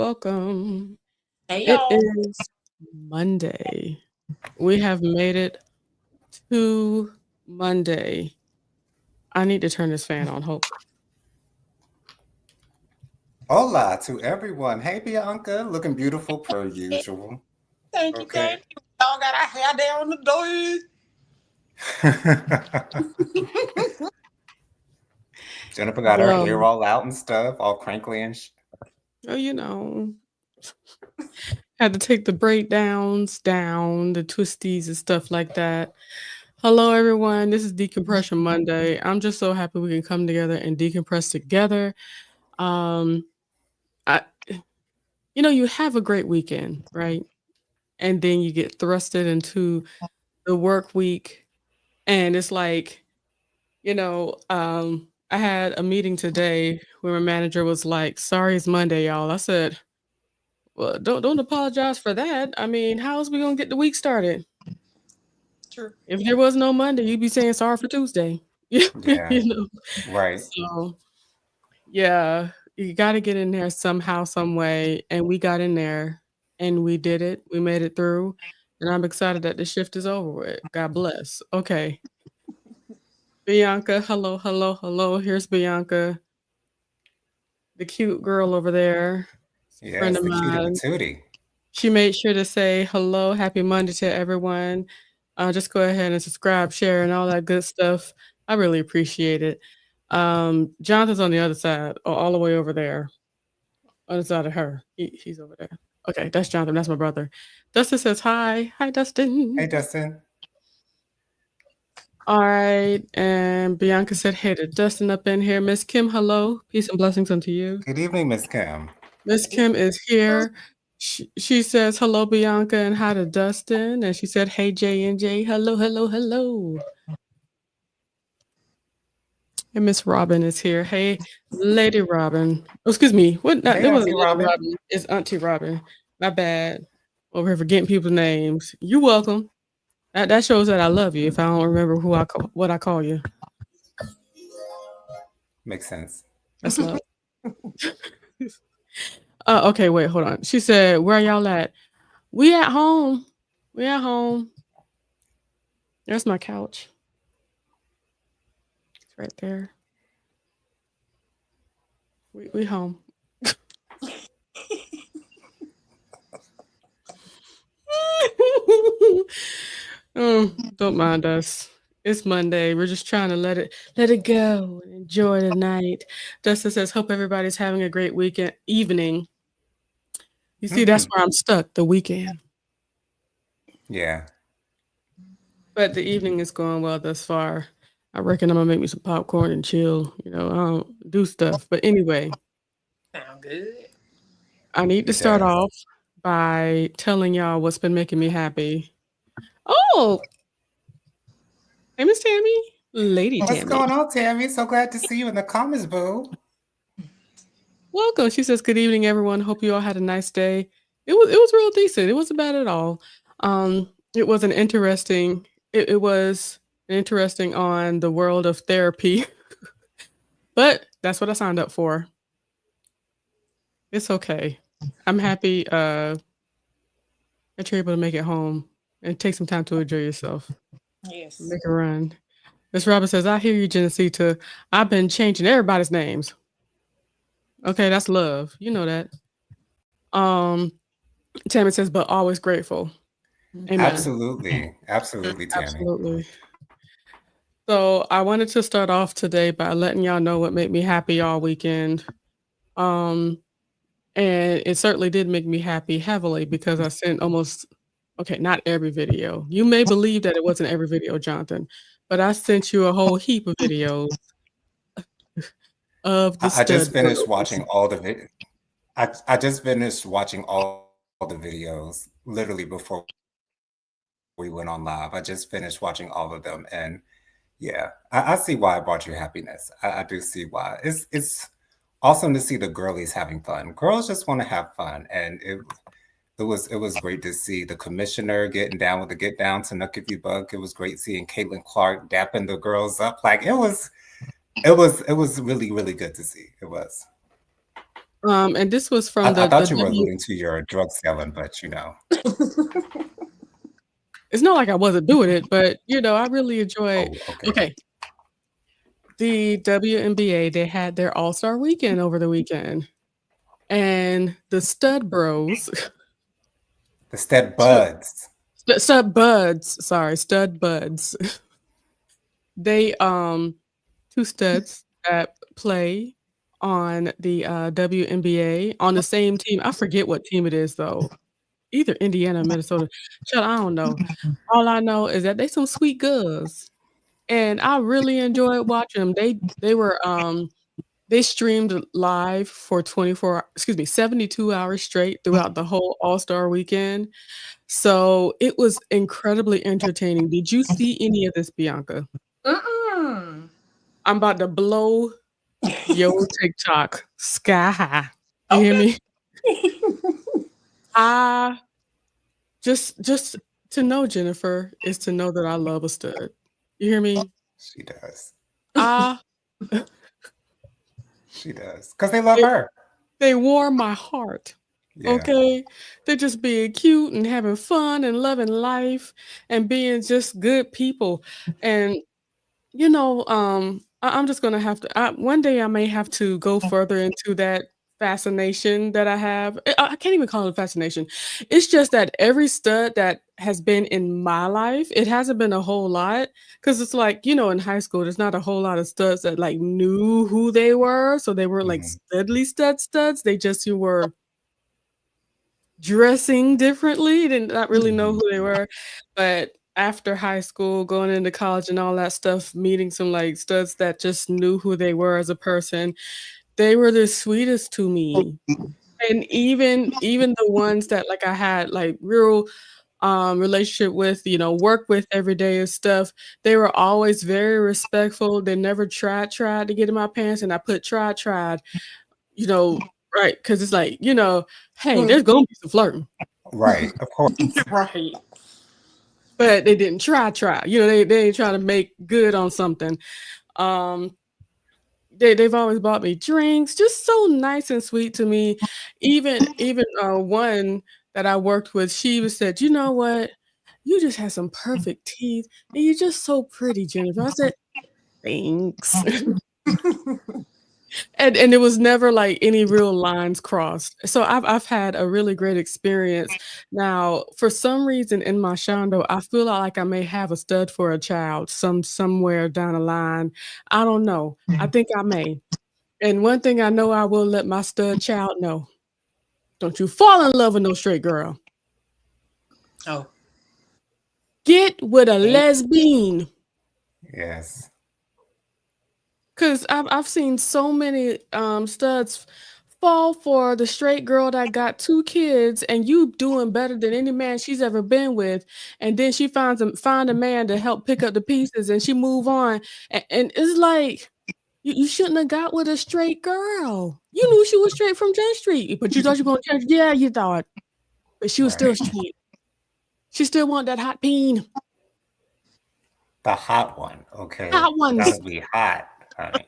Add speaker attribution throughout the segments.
Speaker 1: welcome.
Speaker 2: Hey
Speaker 1: It
Speaker 2: y'all.
Speaker 1: is Monday. We have made it to Monday. I need to turn this fan on. Hold.
Speaker 3: Hola to everyone. Hey, Bianca, looking beautiful per usual.
Speaker 2: Thank you,
Speaker 3: Okay.
Speaker 2: thank you. Y'all got our hair down the door.
Speaker 3: Jennifer got her
Speaker 1: Well,
Speaker 3: hair all out and stuff, all crinkly and
Speaker 1: oh, you know, had to take the breakdowns down, the twisties and stuff like that. Hello, everyone. This is Decompression Monday. I'm just so happy we can come together and decompress together. Um, I, you have a great weekend, right? And then you get thrusted into the work week, and it's like, I had a meeting today where my manager was like, "Sorry, it's Monday, y'all." I said, "Well, don't apologize for that. I mean, how else we gonna get the week started?
Speaker 2: True.
Speaker 1: If there was no Monday, you'd be saying sorry for Tuesday."
Speaker 3: yeah,
Speaker 1: you know.
Speaker 3: right.
Speaker 1: So yeah, you got to get in there somehow, some way, and we got in there, and we did it. We made it through, and I'm excited that the shift is over with. God bless. Okay, Bianca. Hello, hello, hello. Here's Bianca, the cute girl over there, friend
Speaker 3: Yes,
Speaker 1: of
Speaker 3: the cutie
Speaker 1: mine.
Speaker 3: patootie.
Speaker 1: She made sure to say hello, happy Monday to everyone. Just go ahead and subscribe, share, and all that good stuff. I really appreciate it. Jonathan's on the other side, all the way over there, on the side of her. He's over there. Okay, that's Jonathan. That's my brother. Dustin says hi. Hi,
Speaker 3: Hey,
Speaker 1: Dustin.
Speaker 3: Dustin.
Speaker 1: All right. And Bianca said, hey to Dustin up in here. Miss Kim, hello. Peace and blessings unto you.
Speaker 3: Good evening, Miss Kim.
Speaker 1: Miss Kim is here. She says hello, Bianca, and hi to Dustin. And she said, hey, J and J. Hello, hello, hello. And Miss Robin is here. Hey, Lady Robin. Oh, excuse me. What? Not,
Speaker 3: Hey,
Speaker 1: that wasn't
Speaker 3: Auntie
Speaker 1: Lady
Speaker 3: Robin.
Speaker 1: Robin. It's Auntie Robin. My bad. Over here forgetting people's names. You're welcome. That shows that I love you. If I don't remember what I call you,
Speaker 3: Makes sense.
Speaker 1: that's love. Okay, wait, hold on. She said, "Where y'all at?" We at home. We at home. There's my couch. It's right there. We home. Don't mind us. It's Monday. We're just trying to let it go and enjoy the night. Dustin says, "Hope everybody's having a great weekend evening." You see, that's
Speaker 3: Mm-hmm.
Speaker 1: where I'm stuck. The weekend,
Speaker 3: Yeah.
Speaker 1: but the evening is going well thus far. I reckon I'm gonna make me some popcorn and chill. I don't do stuff, but anyway,
Speaker 2: Sound good.
Speaker 1: I need to
Speaker 3: It
Speaker 1: start
Speaker 3: does.
Speaker 1: off by telling y'all what's been making me happy. Oh, hey, Miss Tammy, Lady
Speaker 3: What's
Speaker 1: Tammy.
Speaker 3: going on, Tammy? So glad to see you in the comments, boo.
Speaker 1: Welcome. She says, "Good evening, everyone. Hope you all had a nice day." It was real decent. It wasn't bad at all. It was an interesting. It was interesting on the world of therapy, but that's what I signed up for. It's okay. I'm happy. That you're able to make it home and take some time to enjoy yourself.
Speaker 2: Yes.
Speaker 1: Make a run. Miss Robin says, "I hear you, Genesita. I've been changing everybody's names." Okay, that's love. You know that. Um, Tammy says, "But always grateful." Amen.
Speaker 3: Absolutely. Absolutely, Tammy.
Speaker 1: Absolutely. So I wanted to start off today by letting y'all know what made me happy all weekend. Um, and it certainly did make me happy heavily because I sent almost okay, not every video. You may believe that it wasn't every video, Jonathan, but I sent you a whole heap of videos of the
Speaker 3: I
Speaker 1: stud
Speaker 3: just finished
Speaker 1: girls.
Speaker 3: watching all the I just finished watching all the videos literally before we went on live. I just finished watching all of them, and yeah, I see why it brought you happiness. I do see why. It's awesome to see the girlies having fun. Girls just want to have fun, and it was great to see the commissioner getting down with the get down to Nuck If You Buck. It was great seeing Caitlin Clark dapping the girls up. It was really really good to see. It was.
Speaker 1: And this was
Speaker 3: I
Speaker 1: from the
Speaker 3: thought you were
Speaker 1: W.
Speaker 3: alluding to your drug selling, but you know.
Speaker 1: It's not like I wasn't doing it, but, I really enjoy.
Speaker 3: Oh, okay.
Speaker 1: Okay, the WNBA, they had their All-Star Weekend over the weekend, and the Stud Bros,
Speaker 3: The Stead Buds.
Speaker 1: Stud Buds, sorry, Stud Buds, they, 2 studs that play on the, WNBA on the same team. I forget what team it is, though. Either Indiana or Minnesota. Child, I don't know. All I know is that they some sweet girls, and I really enjoyed watching them. They were, they streamed live for 72 hours straight throughout the whole All-Star Weekend, so it was incredibly entertaining. Did you see any of this, Bianca?
Speaker 2: Mm-mm.
Speaker 1: I'm about to blow your TikTok sky high. You hear
Speaker 2: Okay.
Speaker 1: me? I just to know Jennifer is to know that I love a stud. You hear me?
Speaker 3: She does.
Speaker 1: I
Speaker 3: She does. Because they love
Speaker 1: they
Speaker 3: her.
Speaker 1: they warm my heart,
Speaker 3: Yeah.
Speaker 1: okay? They're just being cute and having fun and loving life and being just good people, and I'm just gonna have to one day I may have to go further into that fascination that I have. I can't even call it fascination. It's just that every stud that has been in my life, it hasn't been a whole lot, because it's like, in high school, there's not a whole lot of studs that, like, knew who they were, so they weren't, like,
Speaker 3: Mhm.
Speaker 1: studly studs. They just you were dressing differently, did not really know
Speaker 3: Mhm.
Speaker 1: who they were, but after high school, going into college and all that stuff, meeting some, like, studs that just knew who they were as a person, they were the sweetest to me, and even the ones that, like, I had, like, real, relationship with, work with every day and stuff, they were always very respectful, they never tried to get in my pants, and I put tried, you know right? Because it's like, hey,
Speaker 2: Mm,
Speaker 1: there's gonna be some flirting.
Speaker 3: Right. Of course.
Speaker 2: right.
Speaker 1: But they didn't try. They ain't trying to make good on something. Um, they've always bought me drinks, just so nice and sweet to me. Even one that I worked with, she even said, "You know what? You just have some perfect teeth, and you're just so pretty, Jennifer." I said, "Thanks." And it was never, like, any real lines crossed. So I've had a really great experience. Now, for some reason in my shondo, I feel like I may have a stud for a child somewhere down the line. I don't know. I think I may. And one thing I know I will let my stud child know, don't you fall in love with no straight girl.
Speaker 2: Oh,
Speaker 1: Get with a
Speaker 2: ain't
Speaker 1: lesbian.
Speaker 3: Yes.
Speaker 1: 'Cause I've seen so many, studs fall for the straight girl that got 2 kids, and you doing better than any man she's ever been with, and then she find a man to help pick up the pieces, and she move on, and it's like, you shouldn't have got with a straight girl. You knew she was straight from Jump Street, but you thought you were gonna change. Yeah, you thought, but she was still
Speaker 3: Right.
Speaker 1: straight. She still want that hot peen.
Speaker 3: The hot one. Okay.
Speaker 1: Hot ones.
Speaker 3: Gotta be hot, honey.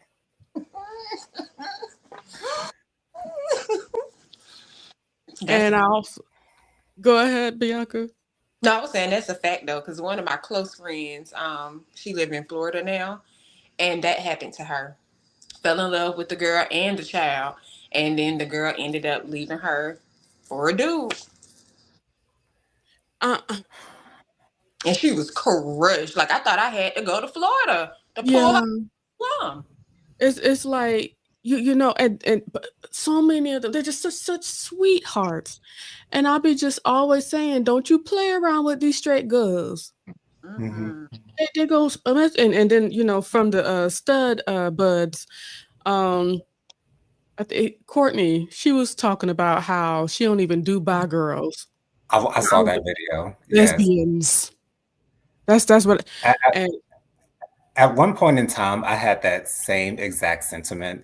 Speaker 2: that's
Speaker 1: And I also go ahead, Bianca.
Speaker 2: no. I was saying that's a fact though, because one of my close friends, she live in Florida now, and that happened to her. Fell in love with the girl and the child, and then the girl ended up leaving her for a dude,
Speaker 1: Uh,
Speaker 2: and she was crushed. Like I thought I had to go to Florida to pull her
Speaker 1: yeah.
Speaker 2: plum.
Speaker 1: It's like and but so many of them, they're just such sweethearts, and I'll be just always saying, "Don't you play around with these straight girls."
Speaker 3: Mhm.
Speaker 2: Mm-mm.
Speaker 1: They go and then from the stud buds, um, I think Courtney, she was talking about how she don't even do bi girls,
Speaker 3: I
Speaker 1: and I
Speaker 3: saw
Speaker 1: was
Speaker 3: that
Speaker 1: like,
Speaker 3: video. Yes.
Speaker 1: lesbians. That's what,
Speaker 3: At, at,
Speaker 1: and
Speaker 3: at one point in time, I had that same exact sentiment.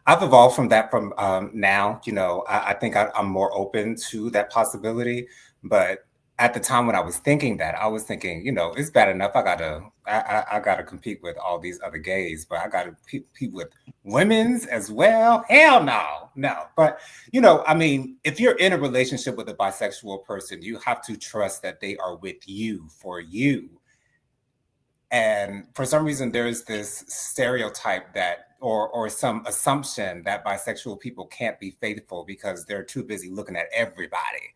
Speaker 3: I've evolved from that from now, I think I'm more open to that possibility. But at the time when I was thinking that, I was thinking, it's bad enough. I gotta compete with all these other gays, but I gotta compete with women's as well. Hell no, no. But I mean, if you're in a relationship with a bisexual person, you have to trust that they are with you for you. And for some reason, there's this stereotype that, or some assumption that bisexual people can't be faithful because they're too busy looking at everybody.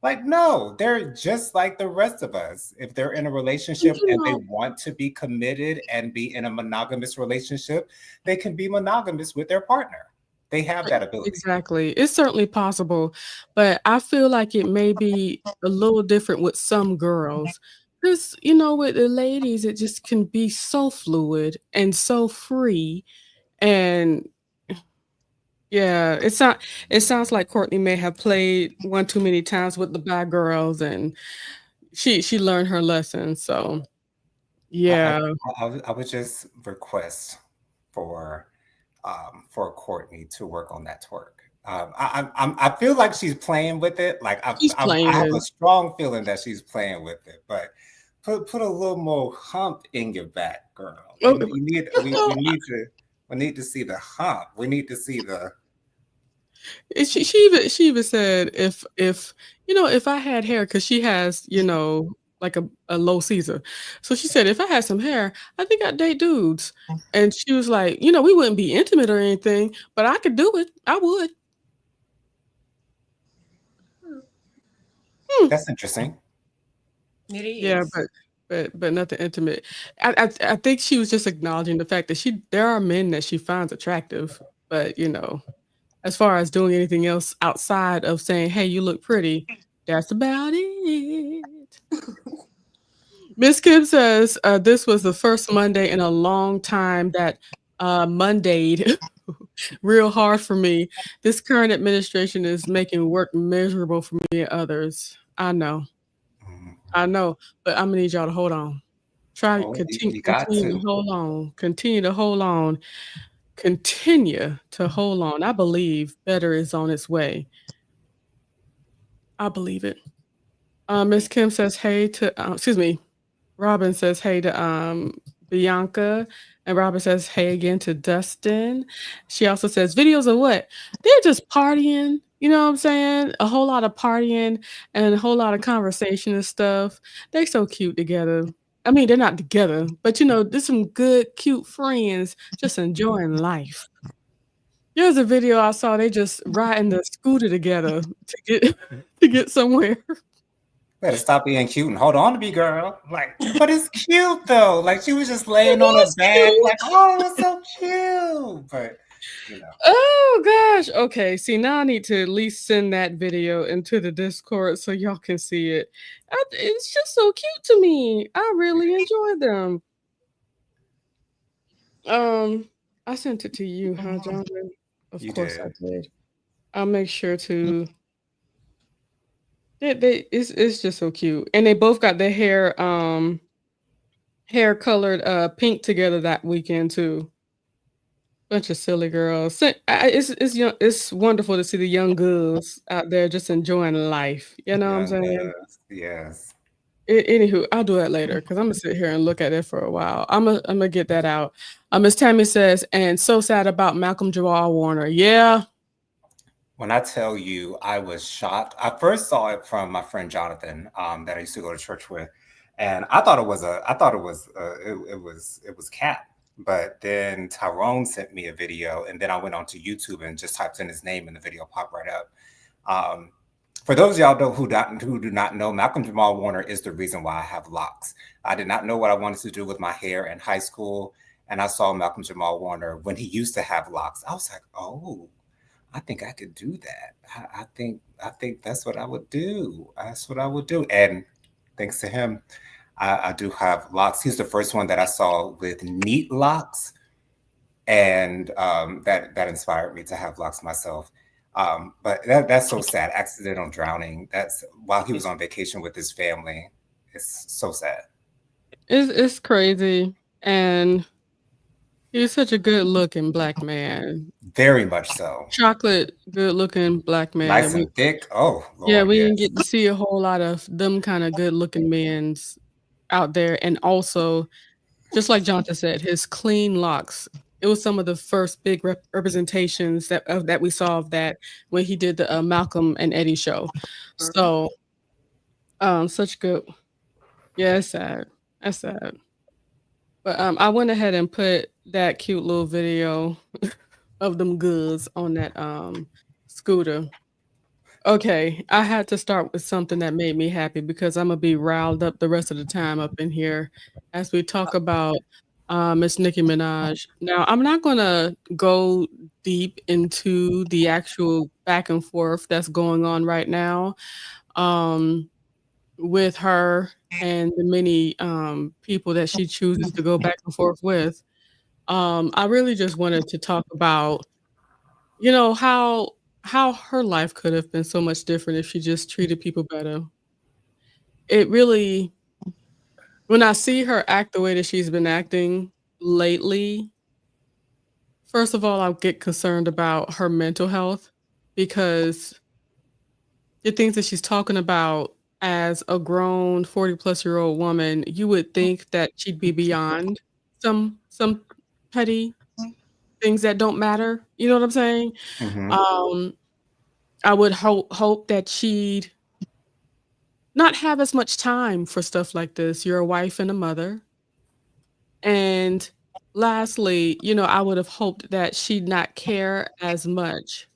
Speaker 3: Like, no, they're just like the rest of us. If they're in a
Speaker 1: And
Speaker 3: relationship and they want to be committed and be in a monogamous relationship, they can be monogamous with their partner. They have that ability.
Speaker 1: exactly. It's certainly possible, but I feel like it may be a little different with some girls. Because, with the ladies, it just can be so fluid and so free. And yeah, it sounds like Courtney may have played one too many times with the bad girls and she learned her lesson. So
Speaker 3: I, I,
Speaker 1: yeah.
Speaker 3: I would just request for for Courtney to work on that twerk. I feel like she's playing with it. Like
Speaker 1: She's
Speaker 3: I have a
Speaker 1: playing.
Speaker 3: strong feeling that she's playing with it, but put a little more hump in your back, girl.
Speaker 1: Oh,
Speaker 3: You need we need to see the hump. We need to see the
Speaker 1: she even said if I had hair, because she has, like a low Caesar. So she said, if I had some hair, I think I'd date dudes. And she was like, we wouldn't be intimate or anything, but I could do it. I would. Hmm.
Speaker 3: that's interesting.
Speaker 2: It
Speaker 1: Yeah,
Speaker 2: is.
Speaker 1: but nothing intimate. I think she was just acknowledging the fact that there are men that she finds attractive, but as far as doing anything else outside of saying, "Hey, you look pretty," that's about it. Miss Kim says, this was the first Monday in a long time that Mondayed real hard for me. This current administration is making work miserable for me and others. I know,
Speaker 3: Mhm.
Speaker 1: I know, but I'm gonna need y'all to hold on. Try
Speaker 3: Oh, you got
Speaker 1: continue to
Speaker 3: to.
Speaker 1: hold on. Continue to hold on. Continue to hold on. I believe better is on its way. I believe it. Miss Kim says, "Hey" to excuse me, Robin says, "Hey" to, Bianca, and Robin says, "Hey" again to Dustin. She also says, "Videos of what?" They're just partying, you know what I'm saying? A whole lot of partying and a whole lot of conversation and stuff. They so cute together. I mean, they're not together, but, there's some good, cute friends just enjoying life. There's a video I saw, they just riding the scooter together to get to get somewhere.
Speaker 3: Better stop being cute and hold on to me, girl. Like, but it's cute though. Like she was just
Speaker 1: It
Speaker 3: laying on her
Speaker 1: was
Speaker 3: back, like,
Speaker 1: cute.
Speaker 3: oh, it's so cute. But you know,
Speaker 1: Oh gosh. Okay. See, now I need to at least send that video into the Discord so y'all can see it. It's just so cute to me. I really enjoy them. Um, I sent it to you, huh, Jonathan? Of
Speaker 3: you
Speaker 1: course I
Speaker 3: did.
Speaker 1: did. I'll make sure to. It's just so cute, and they both got their hair colored pink together that weekend too. Bunch of silly girls. It's wonderful to see the young girls out there just enjoying life, you know what I'm
Speaker 3: Young
Speaker 1: saying?
Speaker 3: Gus. Yes.
Speaker 1: Anywho, I'll do that later because 'cause Imma sit here and look at it for a while. Imma get that out. Miss Tammy says, "And so sad about Malcolm Jamal Warner." Yeah.
Speaker 3: When I tell you, I was shocked. I first saw it from my friend Jonathan, that I used to go to church with, and I thought it was Cap. But then Tyrone sent me a video, and then I went onto YouTube and just typed in his name, and the video popped right up. Um, for those of y'all who do not know, Malcolm Jamal Warner is the reason why I have locks. I did not know what I wanted to do with my hair in high school, and I saw Malcolm Jamal Warner when he used to have locks. I was like, oh, I think I could do that. I think that's what I would do. That's what I would do. And thanks to him, I do have locks. He's the first one that I saw with neat locks, and that inspired me to have locks myself. But that's so sad. Accidental drowning. That's while he was on vacation with his family. It's so sad.
Speaker 1: It's crazy, and He's such a good-looking black man.
Speaker 3: Very much so.
Speaker 1: Chocolate, good-looking black man that
Speaker 3: Nice
Speaker 1: we
Speaker 3: and thick. Oh,
Speaker 1: yeah,
Speaker 3: Lord,
Speaker 1: we didn't
Speaker 3: yes.
Speaker 1: get to see a whole lot of them kinda good-looking men's out there, and also, just like Jonathan said, his clean locks. It was some of the first big representations that we saw of that when he did the, Malcolm and Eddie show.
Speaker 2: Mhm.
Speaker 1: So, such good yeah, it's sad. That's sad. But, I went ahead and put that cute little video of them goods on that, scooter. Okay, I had to start with something that made me happy because Imma be riled up the rest of the time up in here as we talk about, Miss Nicki Minaj. Now, I'm not gonna go deep into the actual back and forth that's going on right now, um, with her and the many, people that she chooses to go back and forth with. I really just wanted to talk about, how her life could have been so much different if she just treated people better. It really when I see her act the way that she's been acting lately, first of all, I'll get concerned about her mental health because the things that she's talking about as a grown 40-plus-year-old woman, you would think that she'd be beyond some petty things that don't matter, you know what I'm saying?
Speaker 3: Hmm.
Speaker 1: Um, I would hope that she'd not have as much time for stuff like this. You're a wife and a mother. And lastly, I would have hoped that she'd not care as much.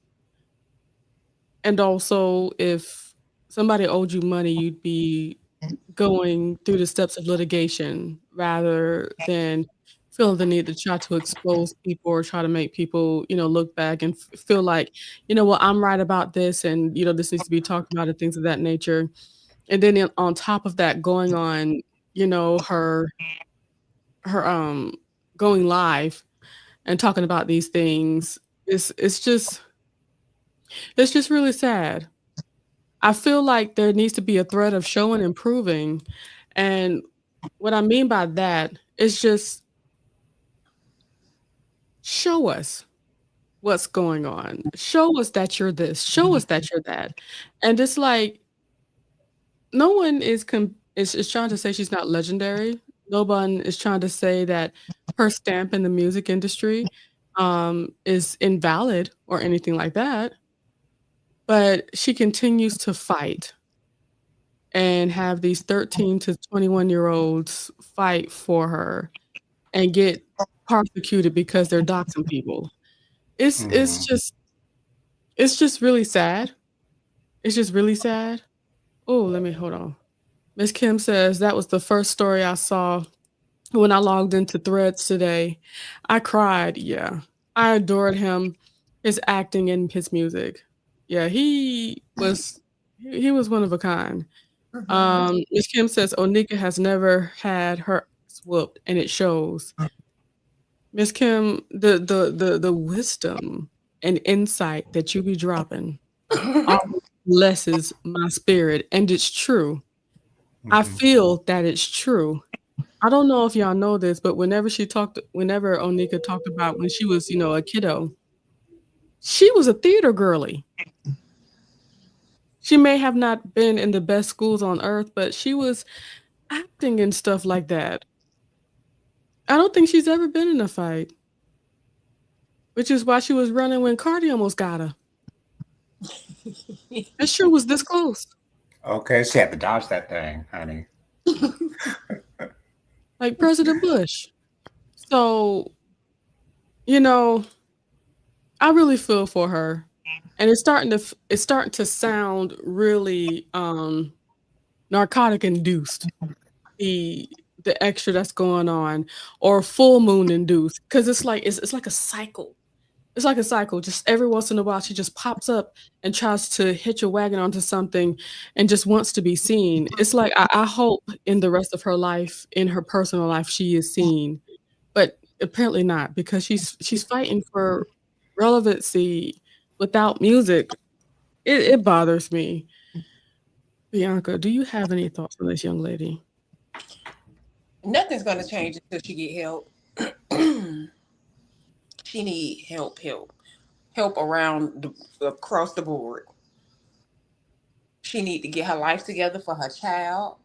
Speaker 1: And also, if somebody owed you money, you'd be going through the steps of litigation rather than feeling the need to try to expose people or try to make people, look back and feel like, well, I'm right about this and, this needs to be talked about and things of that nature. And then on top of that, going on, her going live and talking about these things, it's just really sad. I feel like there needs to be a thread of showing and proving, and what I mean by that is just show us what's going on. Show us that you're this, show us that you're that, and it's like no one is trying to say she's not legendary. No one is trying to say that her stamp in the music industry, is invalid or anything like that, but she continues to fight and have these 13 to 21-year-olds fight for her and get prosecuted because they're doxing people. It's it's
Speaker 3: Hmm.
Speaker 1: just it's just really sad. It's just really sad. Oh, let me hold on. Miss Kim says, "That was the first story I saw when I logged into Threads today. I cried." Yeah. I adored him, his acting and his music. Yeah, he was one of a kind.
Speaker 2: Mhm.
Speaker 1: Miss Kim says, "Onika has never had her ass whooped, and it shows." Miss Kim, the wisdom and insight that you be dropping always blesses my spirit, and it's true. I
Speaker 3: Hmm.
Speaker 1: feel that it's true. I don't know if y'all know this, but whenever Onika talked about when she was, a kiddo, she was a theater girly. She may have not been in the best schools on earth, but she was acting and stuff like that. I don't think she's ever been in a fight, which is why she was running when Cardi almost got her. That sure was this close,
Speaker 3: Okay, she had to dodge that thing, honey.
Speaker 1: like President Bush. So, you know, I really feel for her, and it's starting to sound really, narcotic induced, the the extra that's going on, or full moon induced, because it's like a cycle. It's like a cycle, just every once in a while, she just pops up and tries to hitch a wagon onto something and just wants to be seen. It's like I hope in the rest of her life, in her personal life, she is seen, but apparently not because she's fighting for relevancy without music. It bothers me. Bianca, do you have any thoughts on this young lady?
Speaker 2: Nothing's gonna change until she get help. She need help around across the board. She need to get her life together for her child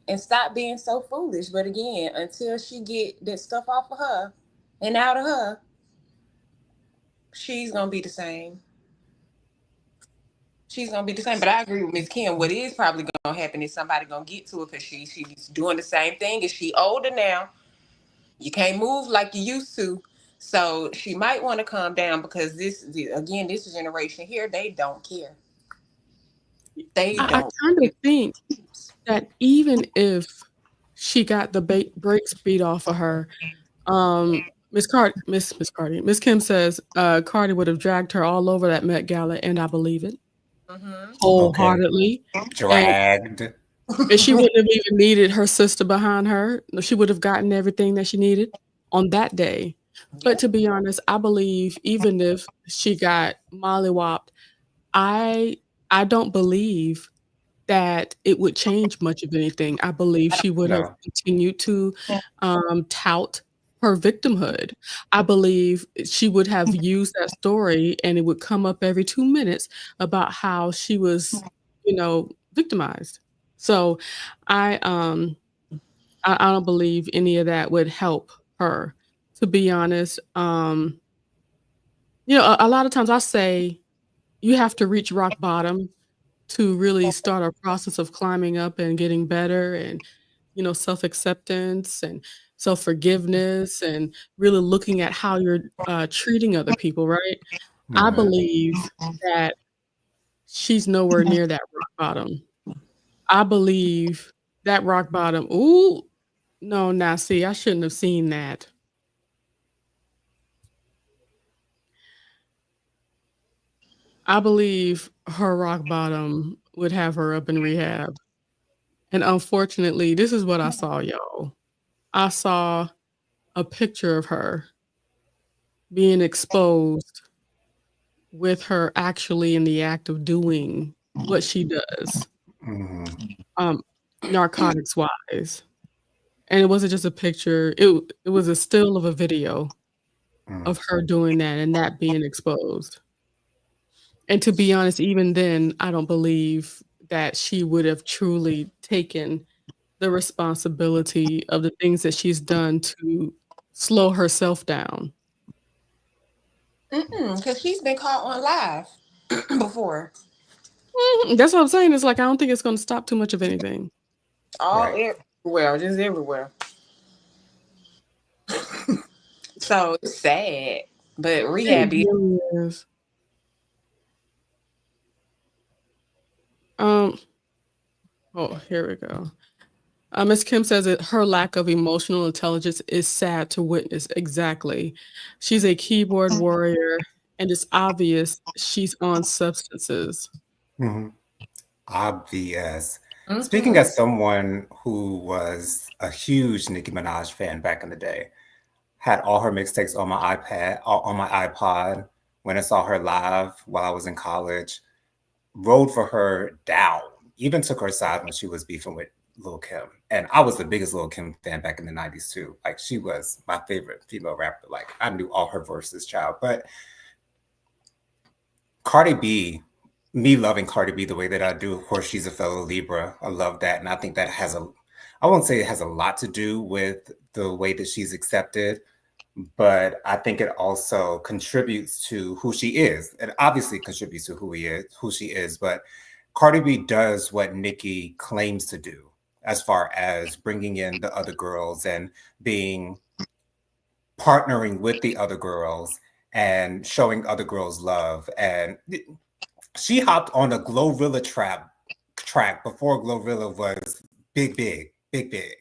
Speaker 2: and stop being so foolish. But again, until she get that stuff off of her and out of her, she's gonna be the same. She's gonna be the same. But I agree with Miss Kim. What is probably gonna happen is somebody gonna get to her because she's doing the same thing. Is she older now? You can't move like you used to. So she might want to calm down because again, this generation here, they don't care. They
Speaker 1: I
Speaker 2: don't
Speaker 1: kind
Speaker 2: care.
Speaker 1: of think that even if she got the brakes beat off of her, Miss Kim says Cardi would have dragged her all over that Met Gala, and I believe it
Speaker 2: Mm-hmm.
Speaker 3: Okay.
Speaker 1: wholeheartedly. And
Speaker 3: Dragged.
Speaker 1: and she wouldn't have even needed her sister behind her. No, she would have gotten everything that she needed on that day. But
Speaker 2: Yeah.
Speaker 1: to be honest, I believe even if she got mollywopped, I I don't believe that it would change much of anything. I believe she would have
Speaker 3: No.
Speaker 1: continued to, tout her victimhood. I believe she would have used that story, and it would come up every 2 minutes about how she was, victimized. So, I, um, I don't believe any of that would help her, to be honest. A lot of times I say you have to reach rock bottom to really start a process of climbing up and getting better and, self-acceptance and self-forgiveness and really looking at how you're, treating other people, right? I
Speaker 3: Hmm.
Speaker 1: believe that she's nowhere near that rock bottom. I believe that rock bottom ooh, no, now see, I shouldn't have seen that. I believe her rock bottom would have her up in rehab, and unfortunately, this is what I saw, y'all. I saw a picture of her being exposed with her actually in the act of doing what she does,
Speaker 3: Hmm.
Speaker 1: um, narcotics wise. And it wasn't just a picture, it was a still of a video
Speaker 3: Hmm.
Speaker 1: of her doing that and that being exposed. And to be honest, even then, I don't believe that she would have truly taken the responsibility of the things that she's done to slow herself down.
Speaker 2: Because she's been caught on live before.
Speaker 1: Mhm, that's what I'm saying, it's like, I don't think it's gonna stop too much of anything.
Speaker 2: All
Speaker 3: Right.
Speaker 2: everywhere, just everywhere. So it's sad. But
Speaker 1: It
Speaker 2: rehab is
Speaker 1: really is. Um, oh, here we go. Miss Kim says that her lack of emotional intelligence is sad to witness. Exactly. She's a keyboard warrior, and it's obvious she's on substances.
Speaker 3: Hmm. Obvious. Speaking
Speaker 2: mm-hmm.
Speaker 3: as someone who was a huge Nicki Minaj fan back in the day, had all her mixtapes on my iPad, on my iPod when I saw her live while I was in college, rode for her down, even took her side when she was beefing with Lil Kim. And I was the biggest Lil Kim fan back in the 90s too. Like she was my favorite female rapper. Like I knew all her verses, child. But Cardi B, me loving Cardi B the way that I do, of course, she's a fellow Libra. I love that. And I think that I won't say it has a lot to do with the way that she's accepted, but I think it also contributes to who she is. It obviously contributes to who she is. But Cardi B does what Nicki claims to do, as far as bringing in the other girls and being partnering with the other girls and showing other girls love. And she hopped on a Glorilla track before Glorilla was big, big, big, big.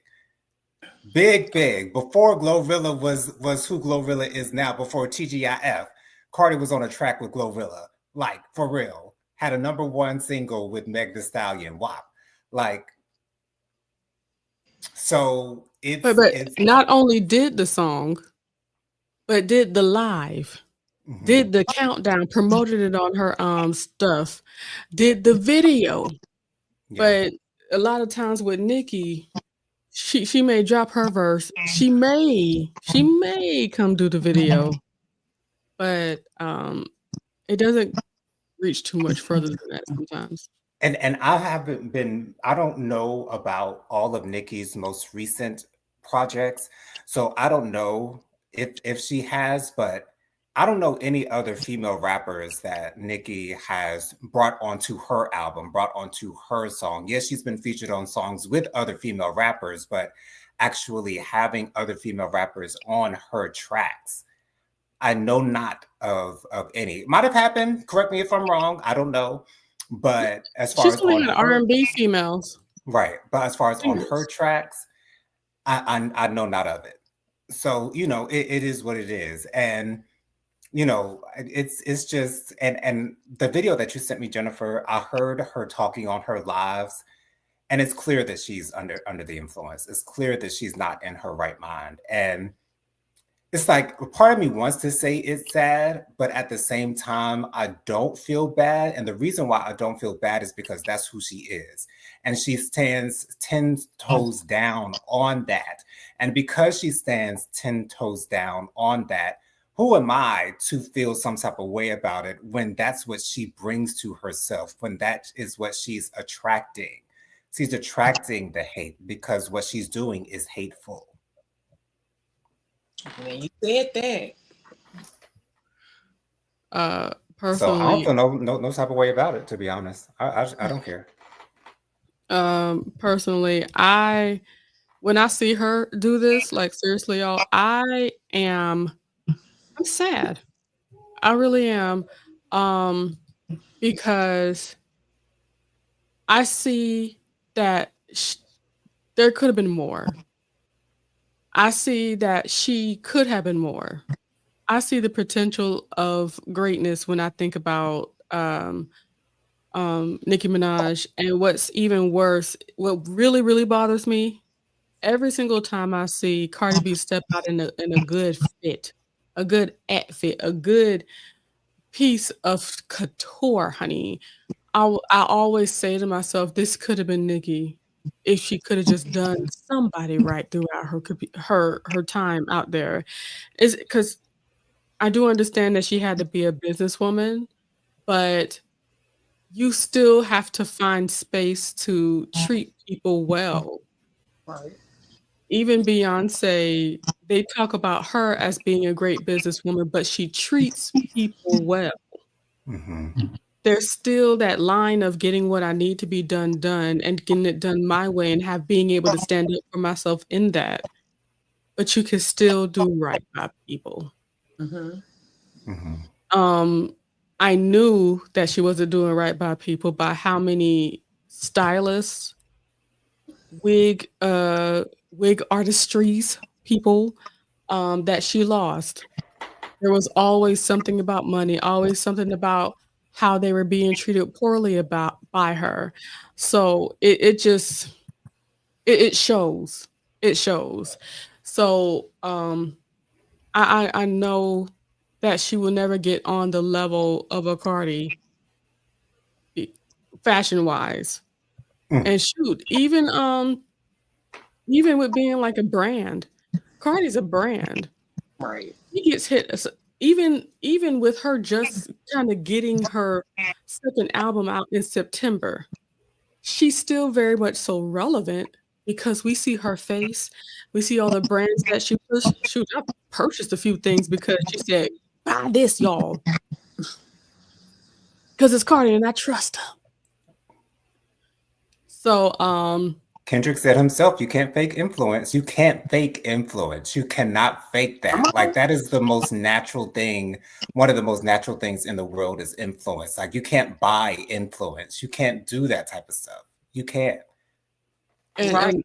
Speaker 3: Big, big. Before Glorilla was who Glorilla is now, before TGIF, Cardi was on a track with Glorilla. Like, for real. Had a #1 single with Meg Thee Stallion, WAP. Like, so
Speaker 1: But
Speaker 3: it's
Speaker 1: not only did the song, but did the live,
Speaker 3: mhm,
Speaker 1: did the countdown, promoted it on her stuff, did the video.
Speaker 3: yeah.
Speaker 1: But a lot of times with Nicki, she may drop her verse. She may come do the video. but it doesn't reach too much further than that sometimes.
Speaker 3: And I haven't been, I don't know about all of Nicki's most recent projects, so I don't know if she has, but I don't know any other female rappers that Nicki has brought onto her album, brought onto her song. Yes, she's been featured on songs with other female rappers, but actually having other female rappers on her tracks, I know not of any. Might have happened. Correct me if I'm wrong. I don't know. But as far
Speaker 1: She's
Speaker 3: as
Speaker 1: only
Speaker 3: on
Speaker 1: got
Speaker 3: her,
Speaker 1: R&B females
Speaker 3: right. But as far as on her
Speaker 1: singers.
Speaker 3: tracks, I know not of it. So it is what it is, and it's just and the video that you sent me, Jennifer, I heard her talking on her lives, and it's clear that she's under the influence. It's clear that she's not in her right mind, and it's like part of me wants to say it's sad, but at the same time, I don't feel bad. And the reason why I don't feel bad is because that's who she is. And she stands 10 toes down on that. And because she stands 10 toes down on that, who am I to feel some type of way about it when that's what she brings to herself, when that is what she's attracting? She's attracting the hate because what she's doing is hateful.
Speaker 2: When you said that.
Speaker 3: So I don't
Speaker 1: Personally,
Speaker 3: feel no type of way about it, to be honest. I don't care.
Speaker 1: personally, I when I see her do this, like seriously, y'all, I'm sad. I really am. Um, because I see that there could have been more. I see that she could have been more. I see the potential of greatness when I think about Nicki Minaj. And what's even worse, what really, really bothers me, every single time I see Cardi B step out in a good fit, a good outfit, a good piece of couture, honey, I always say to myself, "This could have been Nicki if she could have just done somebody right throughout her time out there." Is because I do understand that she had to be a businesswoman, but you still have to find space to treat people well.
Speaker 2: Right.
Speaker 1: Even Beyoncé, they talk about her as being a great businesswoman, but she treats people well.
Speaker 3: Hmm.
Speaker 1: There's still that line of getting what I need to be done, and getting it done my way, and being able to stand up for myself in that, but you can still do right by people.
Speaker 2: Mm-hmm.
Speaker 3: Hmm.
Speaker 1: Um, I knew that she wasn't doing right by people by how many stylists, wig, wig artistries people, that she lost. There was always something about money, always something about how they were being treated poorly about by her. So it just it shows. It shows. So I know that she will never get on the level of a Cardi fashion wise.
Speaker 3: Mm.
Speaker 1: And shoot, even with being like a brand, Cardi's a brand.
Speaker 2: Right.
Speaker 1: She gets hit even with her just kinda getting her 2nd album out in September, she's still very much so relevant because we see her face, we see all the brands that she push shoot, I purchased a few things because she said, "Buy this, y'all, 'cause it's Cardi and I trust her." So,
Speaker 3: Kendrick said himself, "You can't fake influence. You can't fake influence. You cannot fake
Speaker 2: Come
Speaker 3: that. Like
Speaker 2: on.
Speaker 3: that is the most natural thing. One of the most natural things in the world is influence. Like you can't buy influence. You can't do that type of stuff. You can't."
Speaker 2: Right.
Speaker 1: and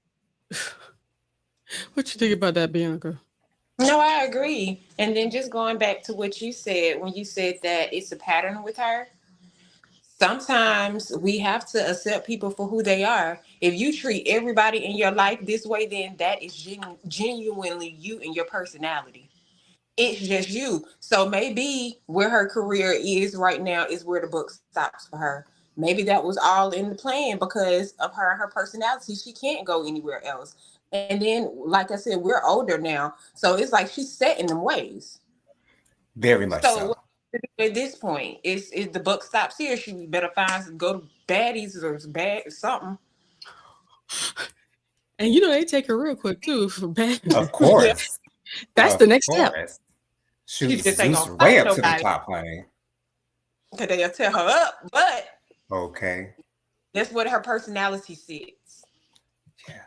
Speaker 1: what you think about that, Bianca?
Speaker 2: No, I agree. And then just going back to what you said when you said that it's a pattern with her. Sometimes we have to accept people for who they are. If you treat everybody in your life this way, then that is genuinely you and your personality. It's just you. So maybe where her career is right now is where the book stops for her. Maybe that was all in the plan because of her and her personality. She can't go anywhere else. And then, like I said, we're older now. So it's like she's set in them ways.
Speaker 3: Very much
Speaker 2: So
Speaker 3: so.
Speaker 2: what at this point, is the buck stops here? She better find go to baddies or bad something.
Speaker 1: And they take her real quick too for bad.
Speaker 3: Of
Speaker 2: Yeah,
Speaker 3: course.
Speaker 1: That's the
Speaker 3: Of
Speaker 1: next step.
Speaker 3: course.
Speaker 2: she
Speaker 3: Shoot,
Speaker 2: just ain't
Speaker 3: Zeus
Speaker 2: gonna fight
Speaker 3: way up to the
Speaker 2: nobody
Speaker 3: top, honey.
Speaker 2: because they'll tear her up. But
Speaker 3: Okay.
Speaker 2: that's what her personality sits.
Speaker 3: Yeah.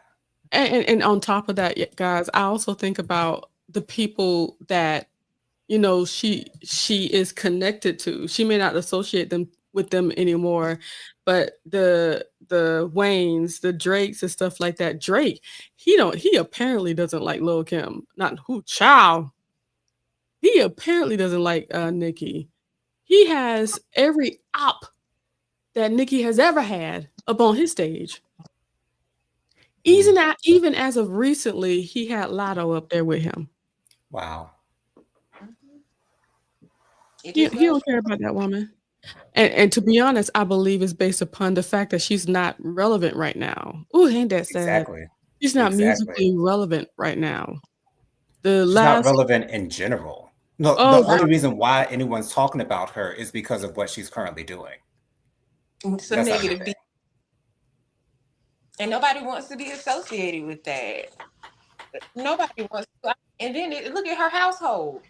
Speaker 1: And on top of that, guys, I also think about the people that she is connected to. She may not associate them with them anymore, but the Waynes, the Drakes and stuff like that. Drake, he apparently doesn't like Lil Kim. Not who child. He apparently doesn't like Nicki. He has every op that Nicki has ever had up on his stage.
Speaker 3: Mm.
Speaker 1: Even as of recently, he had Lotto up there with him.
Speaker 3: Wow.
Speaker 2: Mhm. It
Speaker 1: He
Speaker 2: just
Speaker 1: he
Speaker 2: goes.
Speaker 1: don't care about that woman. And to be honest, I believe it's based upon the fact that she's not relevant right now. Ooh, ain't that sad?
Speaker 3: Exactly.
Speaker 1: She's not
Speaker 3: Exactly.
Speaker 1: musically relevant right now. The
Speaker 3: She's not
Speaker 1: last
Speaker 3: relevant in general. No, the
Speaker 1: oh
Speaker 3: only
Speaker 1: girl,
Speaker 3: reason why anyone's talking about her is because of what she's currently doing.
Speaker 2: It's a
Speaker 3: That's the only
Speaker 2: negative
Speaker 3: thing.
Speaker 2: beat, and nobody wants to be associated with that. Nobody wants to. And then look at her household.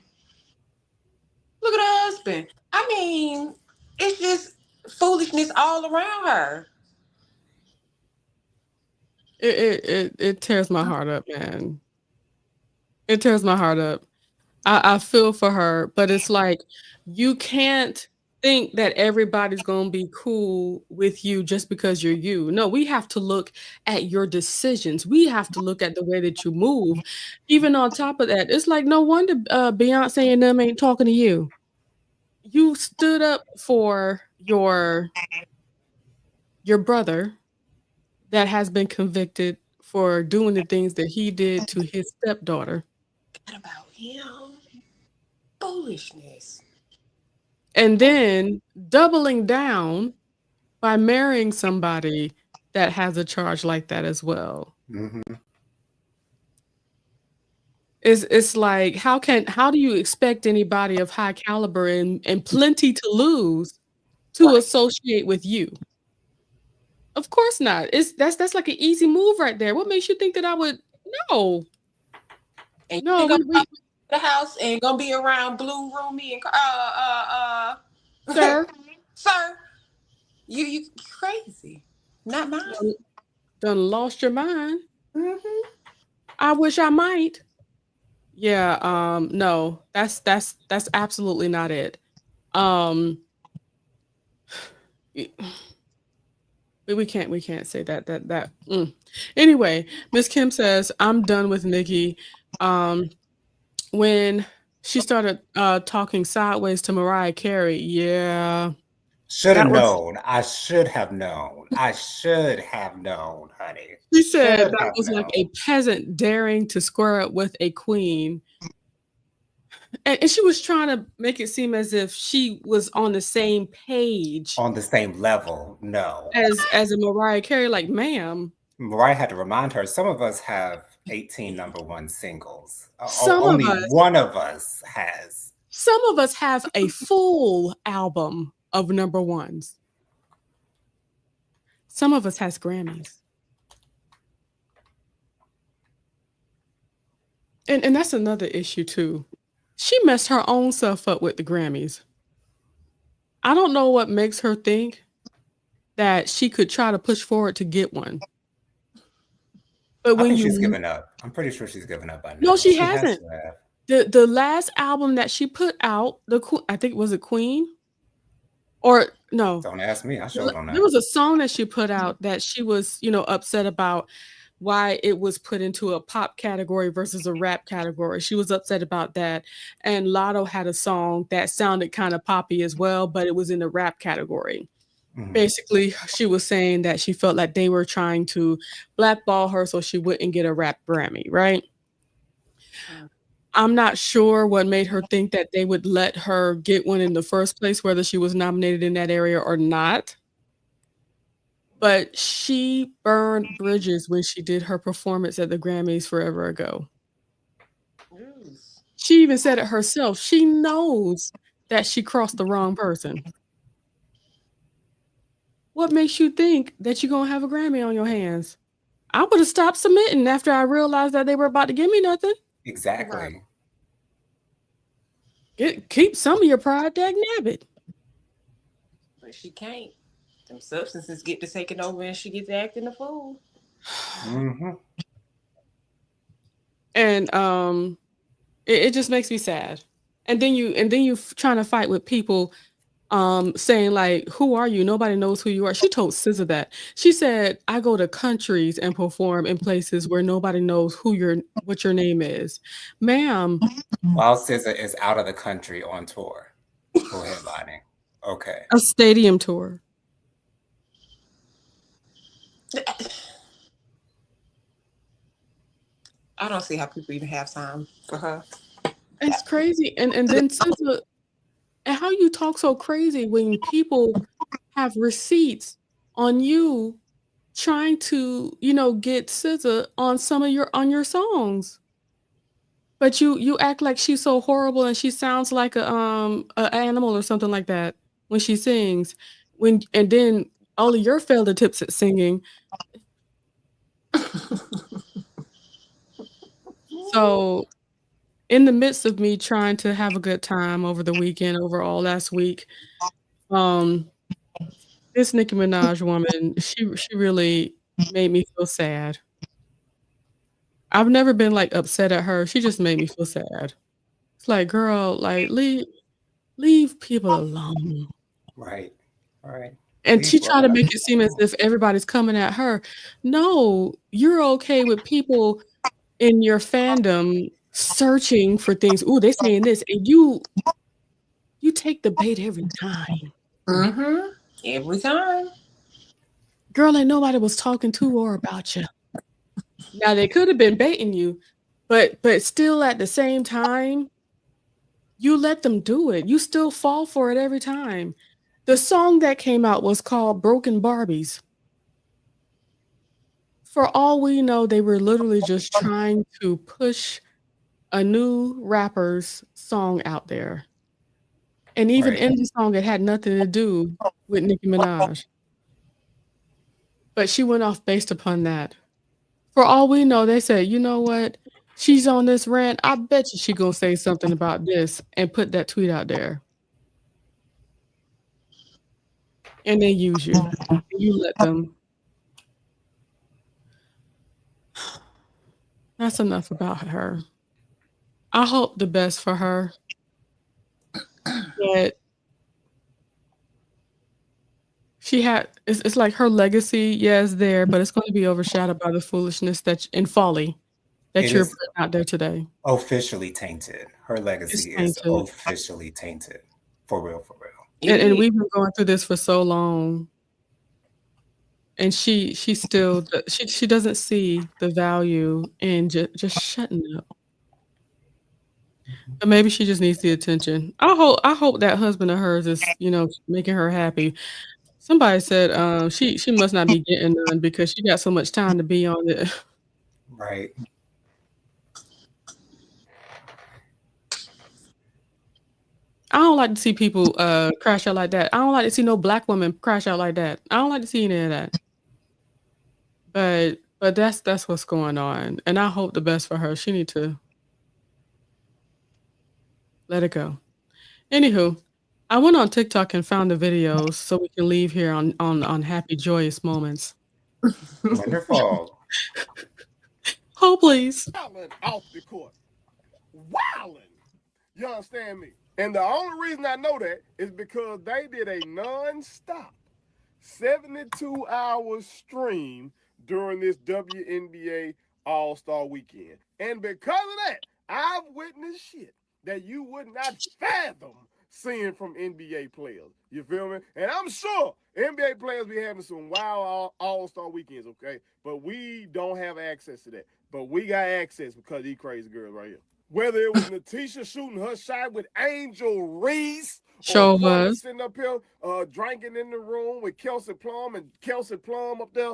Speaker 2: Look at her husband. I mean, it's just foolishness all around her.
Speaker 1: it tears my heart up, man. It tears my heart up. I feel for her, but it's like you can't think that everybody's gonna be cool with you just because you're you. No, we have to look at your decisions. We have to look at the way that you move. Even on top of that, it's like no wonder Beyonce and them ain't talking to you. You stood up for your brother that has been convicted for doing the things that he did to his stepdaughter.
Speaker 2: What about him? Foolishness.
Speaker 1: And then doubling down by marrying somebody that has a charge like that as well.
Speaker 3: Hmm.
Speaker 1: It's like how do you expect anybody of high caliber and plenty to lose to
Speaker 2: Right.
Speaker 1: associate with you? Of course not. That's like an easy move right there. What makes you think that I would no.
Speaker 2: And you
Speaker 1: No,
Speaker 2: think I'm
Speaker 1: we
Speaker 2: the house and gonna be around Blue Roomy and
Speaker 1: sir
Speaker 2: sir, you crazy. Not mine.
Speaker 1: done, done lost your mind.
Speaker 2: Hmm.
Speaker 1: I wish I might. Yeah, no. That's absolutely not it. Um we can't say that. Anyway, Miss Kim says, "I'm done with Nikki." Um, when she started talking sideways to Mariah Carey, yeah,
Speaker 3: Should have
Speaker 1: that was
Speaker 3: known. I should have known. I should have known, honey.
Speaker 1: she said
Speaker 3: Should
Speaker 1: that
Speaker 3: have
Speaker 1: was like
Speaker 3: known.
Speaker 1: a peasant daring to square up with a queen. And she was trying to make it seem as if she was on the same page
Speaker 3: On the same level, no.
Speaker 1: as a Mariah Carey, like, ma'am,
Speaker 3: Mariah had to remind her some of us have 18 number one singles.
Speaker 1: some of
Speaker 3: Only
Speaker 1: us
Speaker 3: one of us has.
Speaker 1: some of us have a full album of number ones. Some of us has Grammys. And that's another issue too. She messed her own self up with the Grammys. I don't know what makes her think that she could try to push forward to get one. But
Speaker 3: I
Speaker 1: when
Speaker 3: think she's
Speaker 1: you
Speaker 3: given up. I'm pretty sure she's given up by
Speaker 1: no,
Speaker 3: now.
Speaker 1: she
Speaker 3: She has
Speaker 1: hasn't.
Speaker 3: to have.
Speaker 1: The last album that she put out, I think was it Queen or no,
Speaker 3: Don't ask me. I sure don't
Speaker 1: there
Speaker 3: know.
Speaker 1: was a song that she put out that she was, upset about why it was put into a pop category versus a rap category. She was upset about that. And Lotto had a song that sounded kind of poppy as well, but it was in the rap category.
Speaker 3: Hmm.
Speaker 1: Basically, she was saying that she felt like they were trying to blackball her so she wouldn't get a rap Grammy, right? I'm not sure what made her think that they would let her get one in the first place, whether she was nominated in that area or not. But she burned bridges when she did her performance at the Grammys forever ago. She even said it herself. She knows that she crossed the wrong person. What makes you think that you're gonna have a Grammy on your hands? I would have stopped submitting after I realized that they were about to give me nothing.
Speaker 2: Right.
Speaker 3: Exactly.
Speaker 1: Keep some of your pride, dag nabbit.
Speaker 2: But she can't. Them substances get to taking over and she gets acting a fool.
Speaker 3: Hmm.
Speaker 1: And it just makes me sad. And then you trying to fight with people saying like, who are you? Nobody knows who you are. She told SZA that. She said, I go to countries and perform in places where nobody knows what your name is. Ma'am,
Speaker 3: While SZA is out of the country on tour, co-headlining. Okay.
Speaker 1: a stadium tour.
Speaker 2: I don't see how people even have time for her.
Speaker 1: It's crazy. And then SZA, and how you talk so crazy when people have receipts on you trying to, get SZA on some of your songs. But you act like she's so horrible and she sounds like a animal or something like that when she sings. And then all of your failed attempts at singing. So in the midst of me trying to have a good time over the weekend, overall last week, um, this Nicki Minaj woman, she really made me feel sad. I've never been like upset at her. She just made me feel sad. It's like, girl, like leave people alone.
Speaker 3: Right. All right.
Speaker 1: And
Speaker 3: Leave
Speaker 1: she tried to
Speaker 3: Roland
Speaker 1: make it seem as
Speaker 3: alone.
Speaker 1: if everybody's coming at her. No, you're okay with people in your fandom searching for things. Ooh, they saying this, and you take the bait every time.
Speaker 2: Mm-hmm. Every time.
Speaker 1: Girl, ain't nobody was talking to or about you. Now they could have been baiting you, but still at the same time, you let them do it. You still fall for it every time. The song that came out was called Broken Barbies. For all we know, they were literally just trying to push a new rapper's song out there. And even
Speaker 3: Right.
Speaker 1: in the song, it had nothing to do with Nicki Minaj. But she went off based upon that. For all we know, they said, you know what? She's on this rant. I bet you she gonna say something about this and put that tweet out there. And they use you. You let them. That's enough about her. I hope the best for her. But it's like her legacy, yeah, is there, but it's gonna be overshadowed by the foolishness and folly that
Speaker 3: It
Speaker 1: you're
Speaker 3: is
Speaker 1: putting out there today.
Speaker 3: officially tainted. Her
Speaker 1: It's
Speaker 3: legacy is
Speaker 1: tainted.
Speaker 3: officially tainted. For real, for real.
Speaker 2: It
Speaker 1: And
Speaker 2: is.
Speaker 1: we've been going through this for so long, and she still she doesn't see the value in just shutting up. But maybe she just needs the attention. I hope that husband of hers is, making her happy. Somebody said, she must not be getting none because she got so much time to be on it.
Speaker 3: Right.
Speaker 1: I don't like to see people, crash out like that. I don't like to see no black woman crash out like that. I don't like to see any of that. But that's what's going on, and I hope the best for her. She need to let it go. Anywho, I went on TikTok and found the videos so we can leave here on happy, joyous moments.
Speaker 3: Wonderful.
Speaker 1: Oh, please.
Speaker 4: Wilding off the court. Wilding. You understand me? And the only reason I know that is because they did a non-stop 72-hour stream during this WNBA All-Star Weekend. And because of that, I've witnessed shit that you would not fathom seeing from NBA players. You feel me? And I'm sure NBA players be having some wild all-star weekends, okay? But we don't have access to that. But we got access because of these crazy girls right here. Whether it was Natisha shooting her shot with Angel Reese or
Speaker 1: Show
Speaker 4: Courtney
Speaker 1: was.
Speaker 4: sitting up here drinking in the room with Kelsey Plum, and Kelsey Plum up there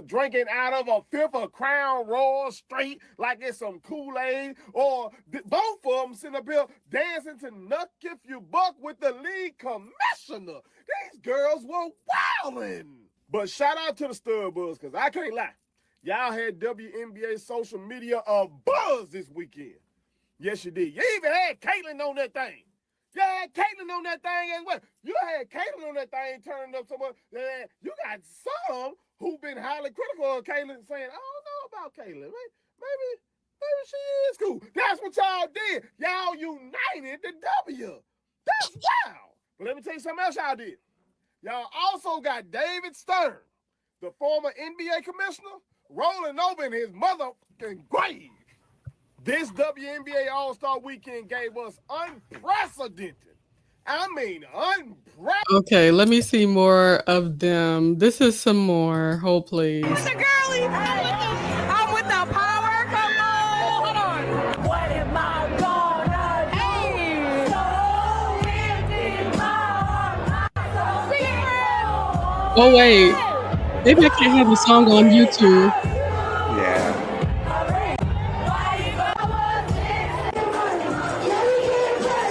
Speaker 4: drinking out of a fifth of Crown Royal straight like it's some Kool-Aid, or both of them sitting up here dancing to Nuck If You Buck with the league commissioner. These girls were wildin'. But shout out to the Stud Buzz, because I can't lie. Y'all had WNBA social media a buzz this weekend. Yes, you did. You even had Caitlyn on that thing. You had Caitlyn on that thing as well. You had Caitlyn on that thing turning up so much. You got some who've been highly critical of Caitlyn saying, I don't know about Caitlyn. Maybe she is cool. That's what y'all did. Y'all united the W. That's wild. But let me tell you something else y'all did. Y'all also got David Stern, the former NBA commissioner, rolling over in his motherfucking grave. This WNBA All-Star Weekend gave us unprecedented. I mean, unprecedented.
Speaker 1: Okay, let me see more of them. This is some more. Hold, please.
Speaker 5: The girlie, I'm with the power. Come on, hold on. What am I gonna do? So empty my
Speaker 1: Oh, wait. Maybe I can't have the song on YouTube.
Speaker 3: Yeah.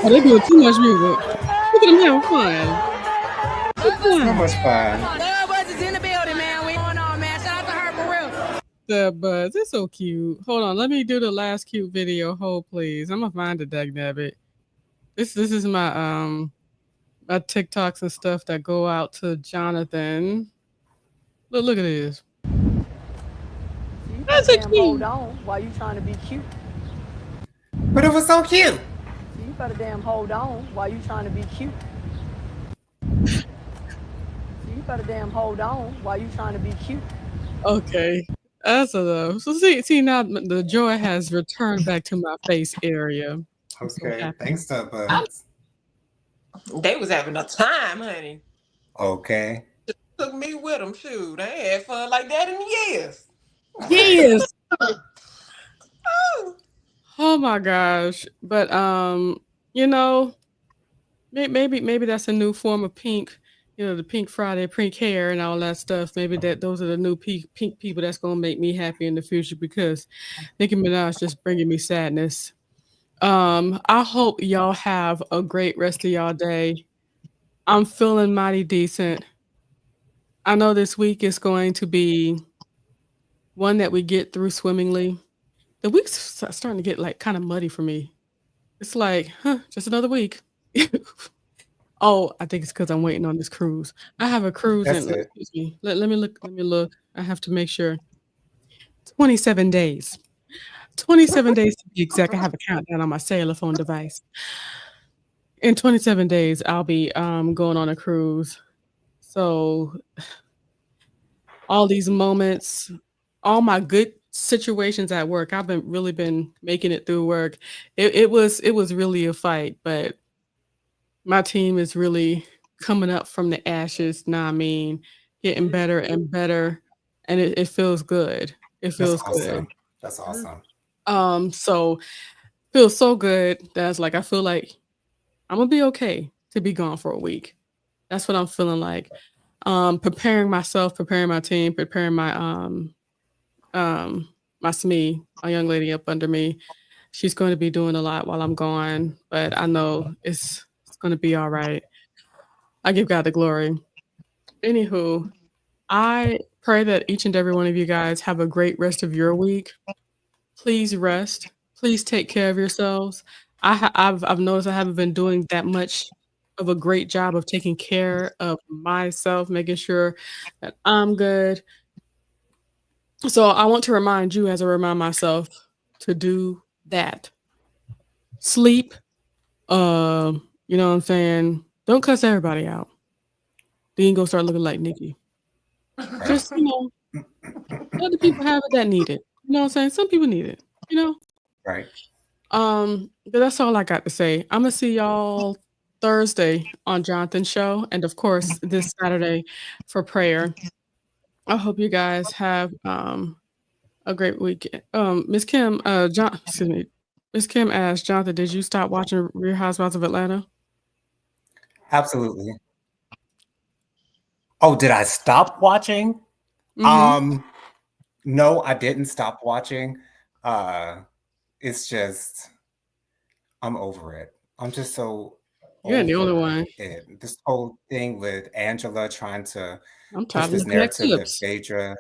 Speaker 1: Oh, they doing too much music. Look at them having fun.
Speaker 3: So much fun.
Speaker 5: Love Buzz is in the building, man. We going on, man. Shout out to her for real.
Speaker 1: The Buzz, it's so cute. Hold on, let me do the last cute video. Hold, please. I'm gonna find the dagnabbit. This is my my TikToks and stuff that go out to Jonathan. Look at this. That's a
Speaker 6: Damn,
Speaker 1: cute.
Speaker 6: hold on while you trying to be cute.
Speaker 3: But it was so cute.
Speaker 6: So you better damn hold on while you trying to be cute. So you better damn hold on while you trying to be cute.
Speaker 1: Okay, that's enough. So see now the joy has returned back to my face area. I'm so
Speaker 3: Okay,
Speaker 1: happy.
Speaker 3: thanks, Stud Buzz.
Speaker 2: They was having a time, honey.
Speaker 3: Okay.
Speaker 2: Took me with them. Shoot, I ain't had fun like that in years.
Speaker 1: Yes.
Speaker 2: Oh.
Speaker 1: Oh my gosh. But you know, maybe that's a new form of pink. You know, the Pink Friday, pink hair, and all that stuff. Maybe those are the new pink people that's gonna make me happy in the future, because Nicki Minaj just bringing me sadness. I hope y'all have a great rest of y'all day. I'm feeling mighty decent. I know this week is going to be one that we get through swimmingly. The week's starting to get like kind of muddy for me. It's like, just another week. Oh, I think it's because I'm waiting on this cruise. I have a cruise
Speaker 3: That's
Speaker 1: in,
Speaker 3: it.
Speaker 1: excuse me. Let me look. I have to make sure. 27 days. 27 days to be exact. I have a countdown on my cellular phone device. In 27 days, I'll be going on a cruise. So all these moments, all my good situations at work, I've really been making it through work. It was really a fight, but my team is really coming up from the ashes. Now I mean, getting better and better, and it feels good. It
Speaker 3: That's
Speaker 1: feels good.
Speaker 3: awesome. That's awesome.
Speaker 1: So feels so good that's like I feel like I'm gonna be okay to be gone for a week. That's what I'm feeling like. Preparing myself, preparing my team, preparing my SME, my young lady up under me. She's going to be doing a lot while I'm gone, but I know it's going to be all right. I give God the glory. Anywho, I pray that each and every one of you guys have a great rest of your week. Please rest. Please take care of yourselves. I've noticed I haven't been doing that much of a great job of taking care of myself, making sure that I'm good. So I want to remind you, as I remind myself, to do that. Sleep. You know what I'm saying? Don't cuss everybody out. Then you go start looking like Nicki. Just, let the people have it that need it. You know what I'm saying? Some people need it, you know?
Speaker 3: Right.
Speaker 1: But that's all I got to say. I'm gonna see y'all Thursday on Jonathan's show, and of course this Saturday for prayer. I hope you guys have a great weekend. Miss Kim, excuse me. Miss Kim asked Jonathan, did you stop watching Real Housewives of Atlanta?
Speaker 3: Absolutely. Oh, did I stop watching?
Speaker 1: Mhm.
Speaker 3: No, I didn't stop watching. Uh, it's just I'm over it. I'm just so
Speaker 1: You ain't the only
Speaker 3: over
Speaker 1: one.
Speaker 3: it. This whole thing with Angela trying to
Speaker 1: I'm
Speaker 3: push
Speaker 1: tired of
Speaker 3: this
Speaker 1: looking at
Speaker 3: narrative that
Speaker 1: clips.
Speaker 3: Phaedra,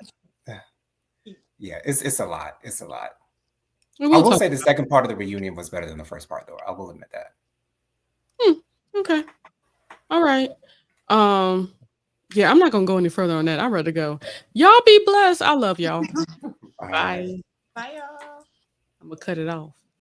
Speaker 3: yeah, it's a lot. It's a lot.
Speaker 1: And
Speaker 3: I
Speaker 1: we'll
Speaker 3: will
Speaker 1: talk
Speaker 3: say the
Speaker 1: about
Speaker 3: second part of the reunion was better than the first part, though. I will admit that.
Speaker 1: it. Okay. All right. Um, yeah, I'm not gonna go any further on that. I'd rather go. Y'all be blessed. I love y'all.
Speaker 3: Bye.
Speaker 1: Bye.
Speaker 2: Bye, y'all.
Speaker 1: I'm gonna cut it off.